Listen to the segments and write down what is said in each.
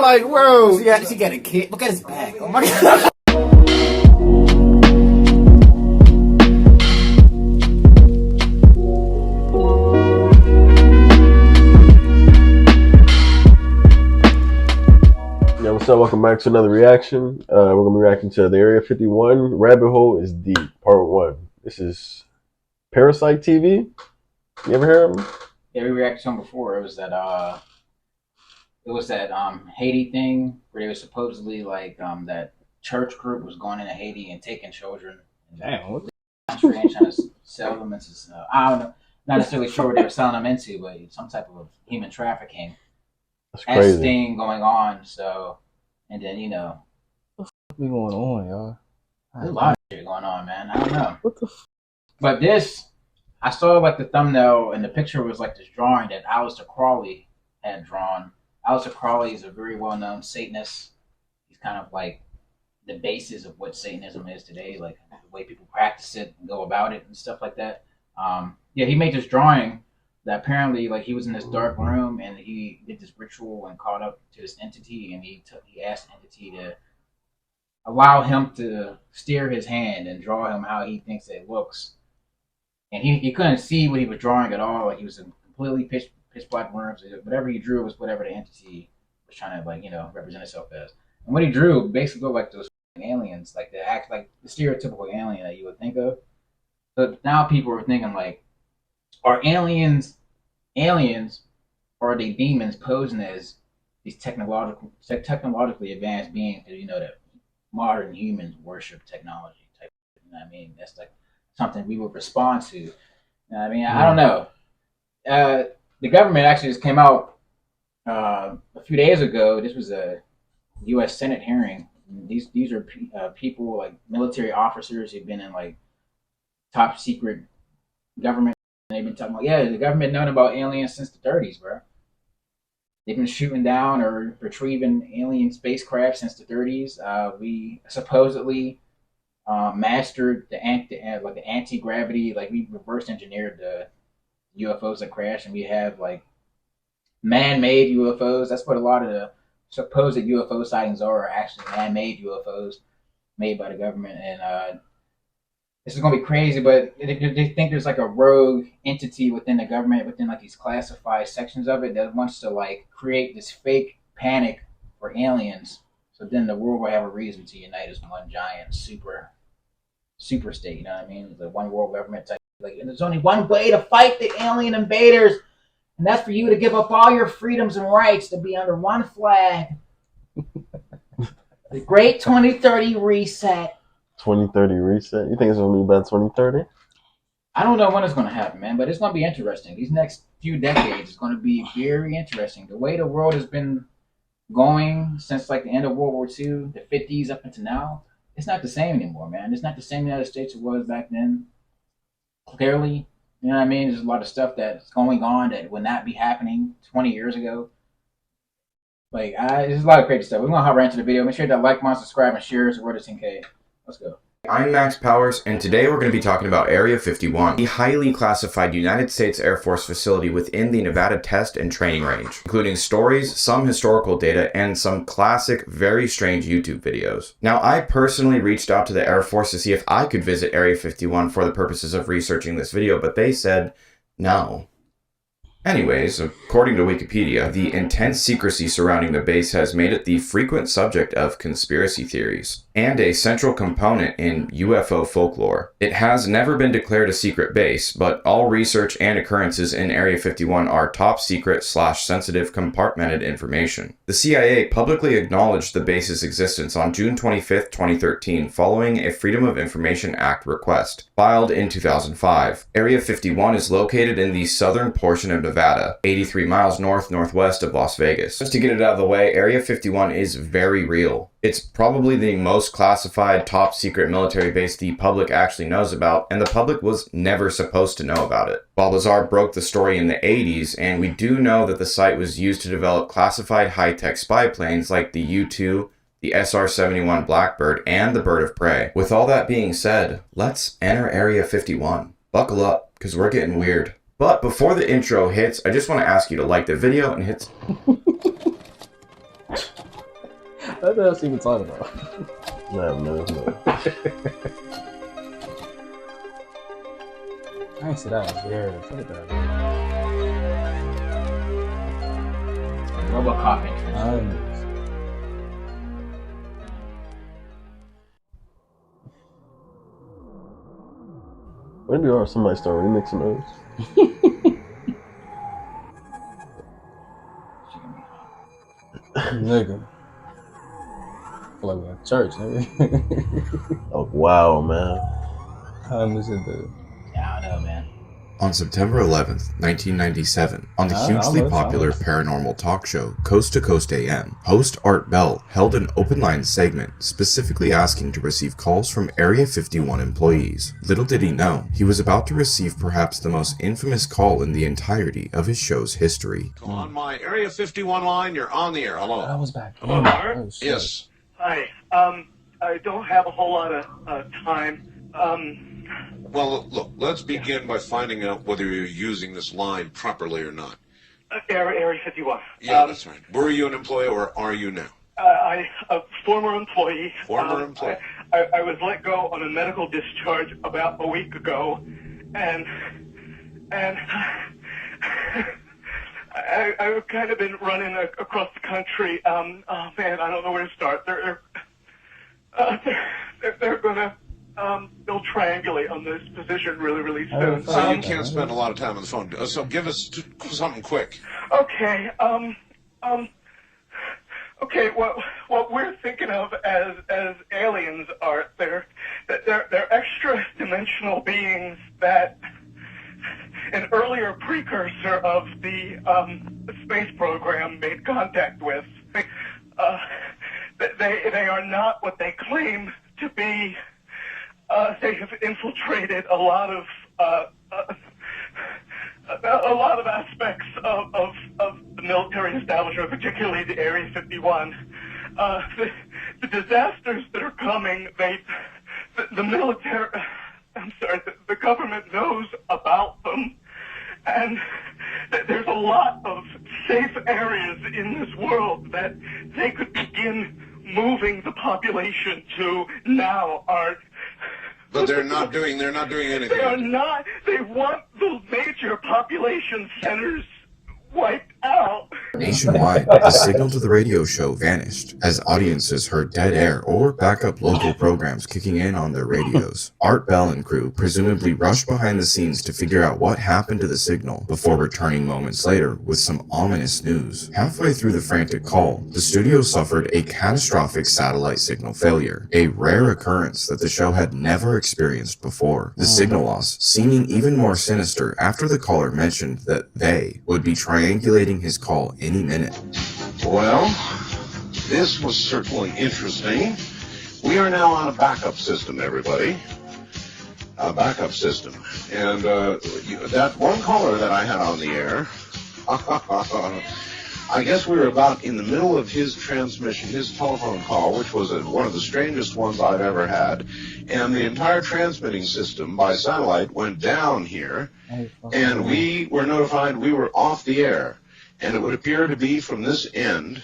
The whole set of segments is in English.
like, bro. Yeah, she got a kid. Look at his back. Oh my god. Yeah, what's up? Welcome back to another reaction. We're gonna be reacting to the Area 51 Rabbit Hole is Deep, Part 1. This is Parasite TV. You ever heard of them? Yeah, we reacted to him before. It was that Haiti thing where they were supposedly like that church group was going into Haiti and taking children. Damn, what the Country and trying to sell them into I don't know, not necessarily sure what they were selling them into, but some type of human trafficking. That's crazy. That thing going on. So, and then you know, fuck be going on, y'all? there's a lot of shit going on, man. I don't know. What the But this, I saw like the thumbnail, and the picture was like this drawing that Aleister Crowley had drawn. Aleister Crowley is a very well-known Satanist. He's kind of like the basis of what Satanism is today, like the way people practice it and go about it and stuff like that. Yeah, he made this drawing that apparently, like, he was in this dark room and he did this ritual and caught up to this entity, and he asked the entity to allow him to steer his hand and draw him how he thinks it looks. And he couldn't see what he was drawing at all. Like, he was in completely pitch black rooms. Whatever he drew was whatever the entity was trying to, like, you know, represent itself as. And what he drew basically looked like those aliens, like the stereotypical alien that you would think of. But now people are thinking, like, are aliens, or are they demons posing as these technologically advanced beings? Because you know that modern humans worship technology type. You know what I mean? That's like something we would respond to. You know what I mean? I don't know. The government actually just came out a few days ago. This was a U.S. Senate hearing. These are people, like military officers who've been in like top secret government. And they've been talking about, yeah, the government known about aliens since the 30s, bro. They've been shooting down or retrieving alien spacecraft since the 30s. We supposedly mastered the anti-gravity, like we reverse engineered the UFOs that crash, and we have like man-made UFOs. That's what a lot of the supposed UFO sightings are actually man-made UFOs made by the government. And this is going to be crazy, but they think there's like a rogue entity within the government, within like these classified sections of it, that wants to like create this fake panic for aliens. So then the world will have a reason to unite as one giant super state. You know what I mean? The one world government type. Like, and there's only one way to fight the alien invaders, and that's for you to give up all your freedoms and rights to be under one flag. The Great 2030 Reset. 2030 reset? You think it's going to be about 2030? I don't know when it's going to happen, man, but it's going to be interesting. These next few decades is going to be very interesting. The way the world has been going since like the end of World War II, the 50s up until now, it's not the same anymore, man. It's not the same United States it was back then. Clearly, you know what I mean? There's a lot of stuff that's going on that would not be happening 20 years ago. Like, there's a lot of crazy stuff. We're going to hop right into the video. Make sure to like, comment, subscribe, and share. It's the word of 10K. Let's go. I'm Max Powers, and today we're going to be talking about Area 51, the highly classified United States Air Force facility within the Nevada Test and Training Range, including stories, some historical data, and some classic, very strange YouTube videos. Now, I personally reached out to the Air Force to see if I could visit Area 51 for the purposes of researching this video, but they said no. Anyways, according to Wikipedia, the intense secrecy surrounding the base has made it the frequent subject of conspiracy theories and a central component in UFO folklore. It has never been declared a secret base, but all research and occurrences in Area 51 are top secret / sensitive compartmented information. The CIA publicly acknowledged the base's existence on June 25, 2013, following a Freedom of Information Act request filed in 2005. Area 51 is located in the southern portion of Nevada, 83 miles northwest of Las Vegas. Just to get it out of the way, Area 51 is very real. It's probably the most classified top secret military base the public actually knows about, and the public was never supposed to know about it. Bob Lazar broke the story in the 80s, and we do know that the site was used to develop classified high-tech spy planes like the U-2, the SR-71 Blackbird, and the Bird of Prey. With all that being said, let's enter Area 51. Buckle up, because we're getting weird. But before the intro hits, I just want to ask you to like the video and hit... What the hell's he even talking about? Nah, no. I ain't see that in years. Look at that. RoboCop entrance. Nice. Would it be hard if somebody start remixing those? Nigga. I feel like we're at church, nigga. Oh, wow, man. I miss it, dude. Yeah, I don't know, man. On September 11th, 1997, on the Ah, hugely almost, popular almost. paranormal talk show Coast to Coast AM, host Art Bell held an open line segment specifically asking to receive calls from Area 51 employees. Little did he know, he was about to receive perhaps the most infamous call in the entirety of his show's history. On my Area 51 line, you're on the air. Hello. I was back. Hello, Art? Oh, shit. Yes. Hi. I don't have a whole lot of time. Well, look, let's begin by finding out whether you're using this line properly or not. Area 51. Yeah, that's right. Were you an employee or are you now? A former employee. Former employee. I was let go on a medical discharge about a week ago, and I've kind of been running across the country. Oh man, I don't know where to start. They're gonna they'll triangulate on this position really soon. So you can't spend a lot of time on the phone. So give us something quick. Okay. Okay. What we're thinking of as aliens are they're extra dimensional beings that an earlier precursor of the space program made contact with. They are not what they claim to be. They have infiltrated a lot of aspects of the military establishment, particularly the Area 51. The disasters that are coming, the military, the government knows about them, and there's a lot of safe areas in this world that they could begin moving the population to now, Art. But they're not doing anything. They are not. They want the major population centers wiped out. Nationwide, the signal to the radio show vanished as audiences heard dead air or backup local programs kicking in on their radios. Art Bell and crew presumably rushed behind the scenes to figure out what happened to the signal before returning moments later with some ominous news. Halfway through the frantic call, the studio suffered a catastrophic satellite signal failure, a rare occurrence that the show had never experienced before. The signal loss seeming even more sinister after the caller mentioned that they would be triangulating his call any minute. Well, this was certainly interesting. We are now on a backup system, everybody. A backup system. And that one caller that I had on the air, I guess we were about in the middle of his transmission, his telephone call, which was one of the strangest ones I've ever had. And the entire transmitting system by satellite went down here, and we were notified we were off the air. And it would appear to be from this end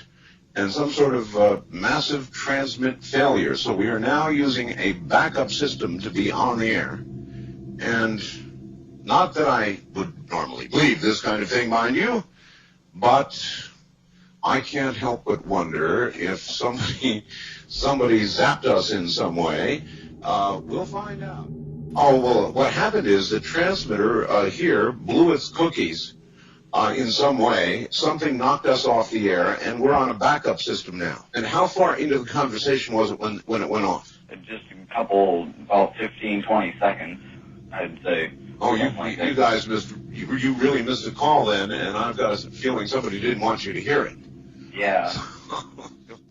and some sort of massive transmit failure. So we are now using a backup system to be on the air. And not that I would normally believe this kind of thing, mind you, but I can't help but wonder if somebody zapped us in some way. We'll find out. Oh, well, what happened is the transmitter here blew its cookies. In some way, something knocked us off the air, and we're on a backup system now. And how far into the conversation was it when it went off? Just a couple, about 15, 20 seconds, I'd say. Oh, you guys you really missed a call then, and I've got a feeling somebody didn't want you to hear it. Yeah.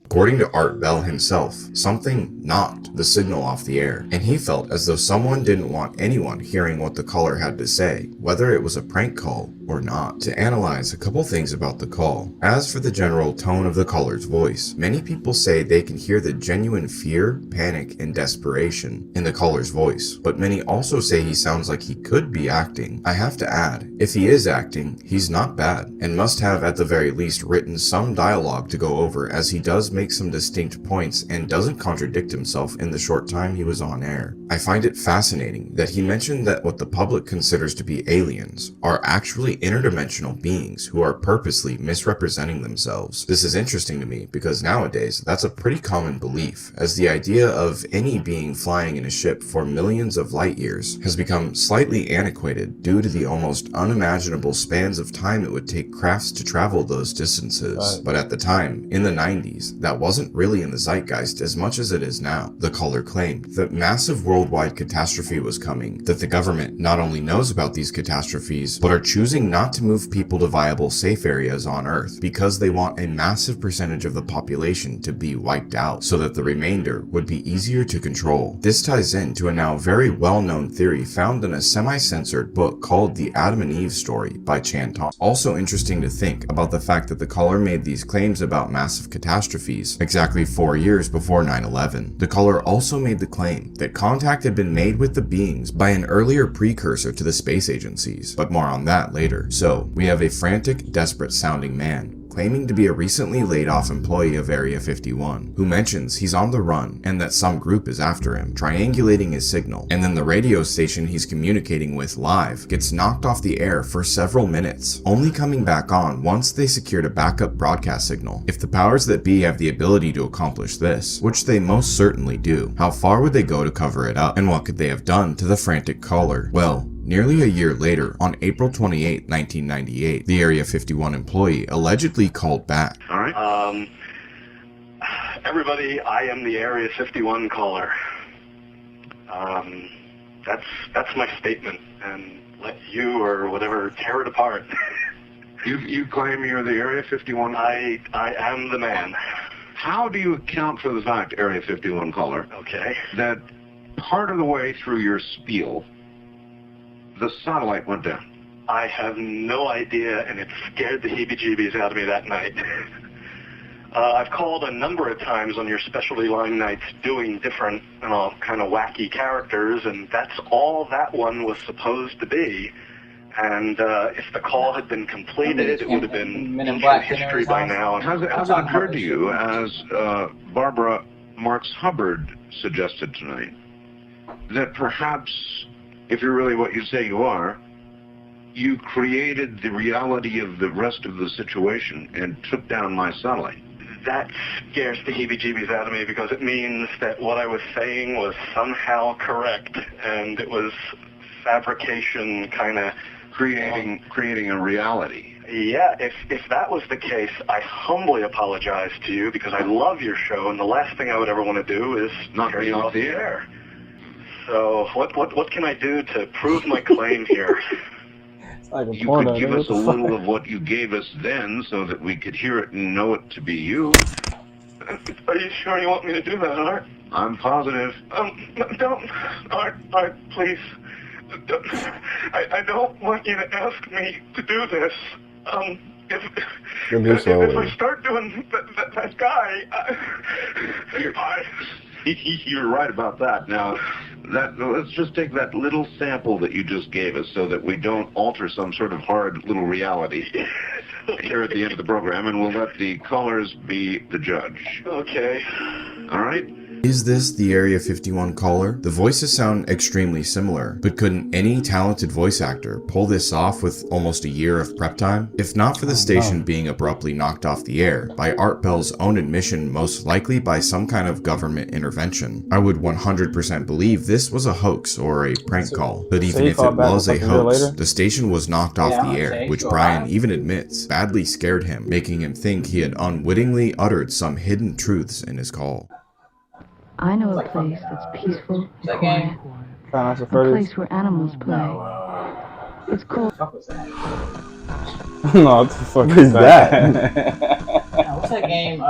According to Art Bell himself, something knocked the signal off the air, and he felt as though someone didn't want anyone hearing what the caller had to say, whether it was a prank call or not. To analyze a couple things about the call. As for the general tone of the caller's voice, many people say they can hear the genuine fear, panic, and desperation in the caller's voice, but many also say he sounds like he could be acting. I have to add, if he is acting, he's not bad, and must have at the very least written some dialogue to go over, as he does make some distinct points and doesn't contradict himself in the short time he was on air. I find it fascinating that he mentioned that what the public considers to be aliens are actually interdimensional beings who are purposely misrepresenting themselves. This is interesting to me because nowadays that's a pretty common belief, as the idea of any being flying in a ship for millions of light years has become slightly antiquated due to the almost unimaginable spans of time it would take crafts to travel those distances. But at the time, in the 90s, that wasn't really in the zeitgeist as much as it is now. The caller claimed that massive worldwide catastrophe was coming, that the government not only knows about these catastrophes, but are choosing not to move people to viable safe areas on Earth because they want a massive percentage of the population to be wiped out so that the remainder would be easier to control. This ties into a now very well-known theory found in a semi-censored book called The Adam and Eve Story by Chan Tong. Also interesting to think about the fact that the caller made these claims about massive catastrophes exactly 4 years before 9/11. The caller also made the claim that contact had been made with the beings by an earlier precursor to the space agencies, but more on that later. So, we have a frantic, desperate sounding man claiming to be a recently laid off employee of Area 51, who mentions he's on the run and that some group is after him, triangulating his signal, and then the radio station he's communicating with live gets knocked off the air for several minutes, only coming back on once they secured a backup broadcast signal. If the powers that be have the ability to accomplish this, which they most certainly do, how far would they go to cover it up, and what could they have done to the frantic caller? Well, nearly a year later, on April 28, 1998, the Area 51 employee allegedly called back. All right. Everybody, I am the Area 51 caller. That's my statement, and let you or whatever tear it apart. You claim you're the Area 51? I am the man. How do you account for the fact, Area 51 caller, Okay. that part of the way through your spiel, the satellite went down? I have no idea, and it scared the heebie-jeebies out of me that night. I've called a number of times on your specialty line nights doing different, kind of wacky characters, and that's all that one was supposed to be. And if the call had been completed, it would have been Men in Black history by now. Has it occurred to you, as Barbara Marx Hubbard suggested tonight, that perhaps, if you're really what you say you are, you created the reality of the rest of the situation and took down my satellite? That scares the heebie-jeebies out of me because it means that what I was saying was somehow correct, and it was fabrication, kind of creating a reality. Yeah, if that was the case, I humbly apologize to you because I love your show, and the last thing I would ever want to do is Knock me off the air. So what can I do to prove my claim here? Like a You porno, could give dude. us a little of what you gave us then so that we could hear it and know it to be you. Are you sure you want me to do that, Art? I'm positive. Don't, Art, please. I don't want you to ask me to do this. If I start doing that guy, You're right about that. Now, let's just take that little sample that you just gave us so that we don't alter some sort of hard little reality here at the end of the program, and we'll let the callers be the judge. Okay. All right? Is this the Area 51 caller? The voices sound extremely similar, but couldn't any talented voice actor pull this off with almost a year of prep time? If not for the station being abruptly knocked off the air, by Art Bell's own admission, most likely by some kind of government intervention, I would 100% believe this was a hoax or a prank call. But even if it was a hoax, the station was knocked off the air, which Brian even admits badly scared him, making him think he had unwittingly uttered some hidden truths in his call. I know a place that's peaceful and that quiet. game? Trying to A place where animals play. It's called... What was that? No, what the fuck What is that? What's that game? The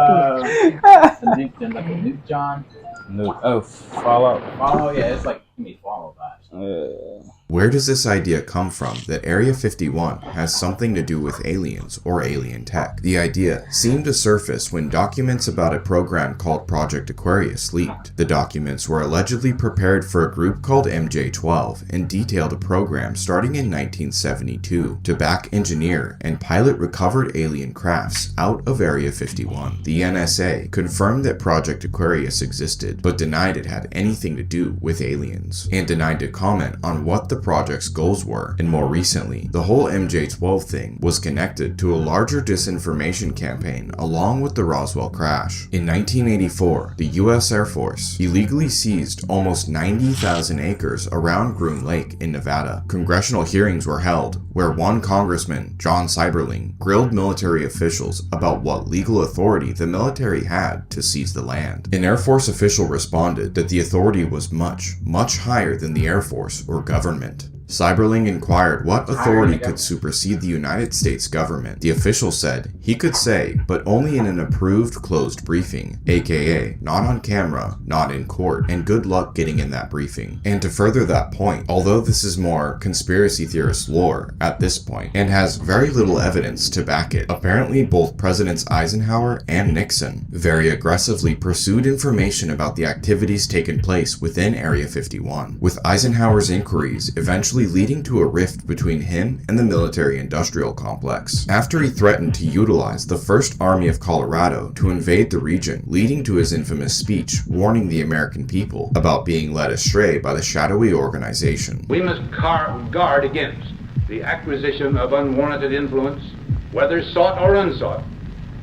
nuke, like a nuke, John? Nuke. Oh, Fallout. Oh yeah, it's like Fallout vibes. Where does this idea come from that Area 51 has something to do with aliens or alien tech? The idea seemed to surface when documents about a program called Project Aquarius leaked. The documents were allegedly prepared for a group called MJ-12 and detailed a program starting in 1972 to back engineer and pilot recovered alien crafts out of Area 51. The NSA confirmed that Project Aquarius existed, but denied it had anything to do with aliens, and denied to comment on what the project's goals were. And more recently, the whole MJ-12 thing was connected to a larger disinformation campaign along with the Roswell crash. In 1984, the US Air Force illegally seized almost 90,000 acres around Groom Lake in Nevada. Congressional hearings were held where one congressman, John Seiberling, grilled military officials about what legal authority the military had to seize the land. An Air Force official responded that the authority was much, much higher than the Air Force or government. Seiberling inquired what authority could supersede the United States government. The official said he could say, but only in an approved closed briefing, aka not on camera, not in court, and good luck getting in that briefing. And to further that point, although this is more conspiracy theorist lore at this point, and has very little evidence to back it, apparently both Presidents Eisenhower and Nixon very aggressively pursued information about the activities taking place within Area 51, with Eisenhower's inquiries eventually leading to a rift between him and the military-industrial complex, after he threatened to utilize the 1st Army of Colorado to invade the region, leading to his infamous speech warning the American people about being led astray by the shadowy organization. We must guard against the acquisition of unwarranted influence, whether sought or unsought,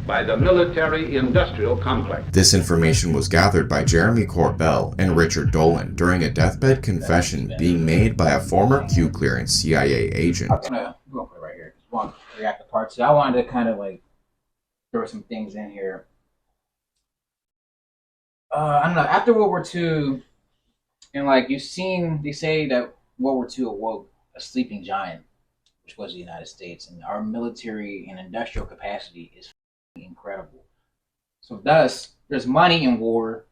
by the military-industrial complex. This information was gathered by Jeremy Corbell and Richard Dolan during a deathbed confession being made by a former Q-clearance CIA agent. I'm gonna put it right here. I want to react to part 2. I wanted to kind of like throw some things in here. I don't know. After World War II, and like you've seen, they say that World War II awoke a sleeping giant, which was the United States, and our military and industrial capacity is incredible. So thus, there's money in war,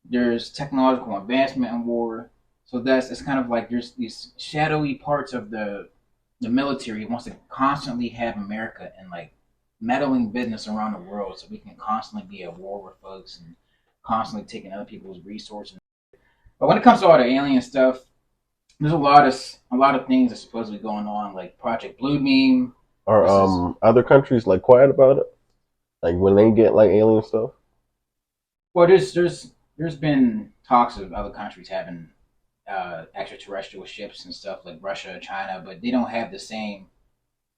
there's technological advancement in war. So thus, it's kind of like there's these shadowy parts of the military wants to constantly have America in like meddling business around the world, so we can constantly be at war with folks and constantly taking other people's resources. But when it comes to all the alien stuff, there's a lot of things that's supposedly going on, like Project Blue Beam. Are other countries like quiet about it? Like when they get like alien stuff? Well, there's been talks of other countries having extraterrestrial ships and stuff, like Russia, China, but they don't have the same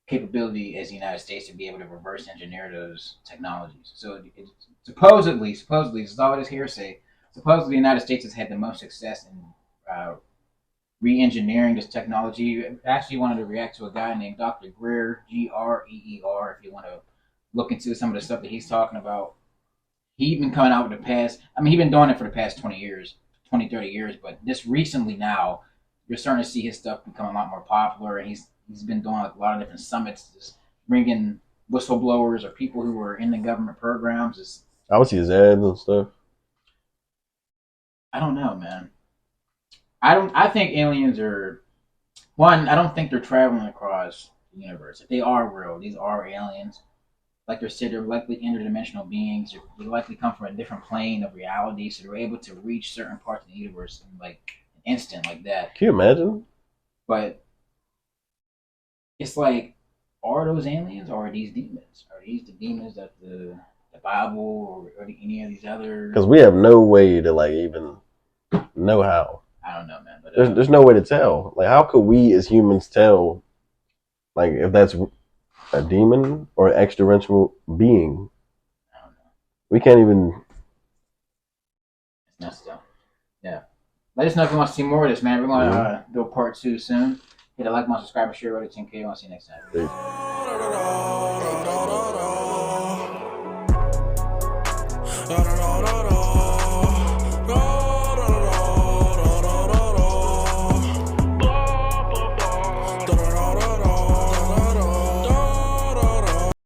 capability as the United States to be able to reverse engineer those technologies. So supposedly, this is all it is hearsay. Supposedly, the United States has had the most success in re-engineering this technology. I actually wanted to react to a guy named Dr. Greer, Greer, if you want to look into some of the stuff that he's talking about. He's been coming out with he's been doing it for the past 20 years, 30 years, but this recently now, you're starting to see his stuff become a lot more popular, and he's been doing like a lot of different summits, just bringing whistleblowers or people who are in the government programs. I would see his ads and stuff. I don't know, man. I think aliens are, one, I don't think they're traveling across the universe. If they are real, these are aliens. Like they said, they're likely interdimensional beings. They likely come from a different plane of reality, so they're able to reach certain parts of the universe in like an instant like that. Can you imagine? But it's like, are those aliens or are these demons? Are these the demons that the Bible or any of these other... Because we have no way to like even know how. I don't know, man. But there's no way to tell. Like, how could we as humans tell, like, if that's a demon or an extraterrestrial being? I don't know. We can't even. It's nuts, though. Yeah. Let us know if you want to see more of this, man. We're going to do a part 2 soon. Hit a like, my subscriber, share, rate 10K. I'll see you next time. Peace.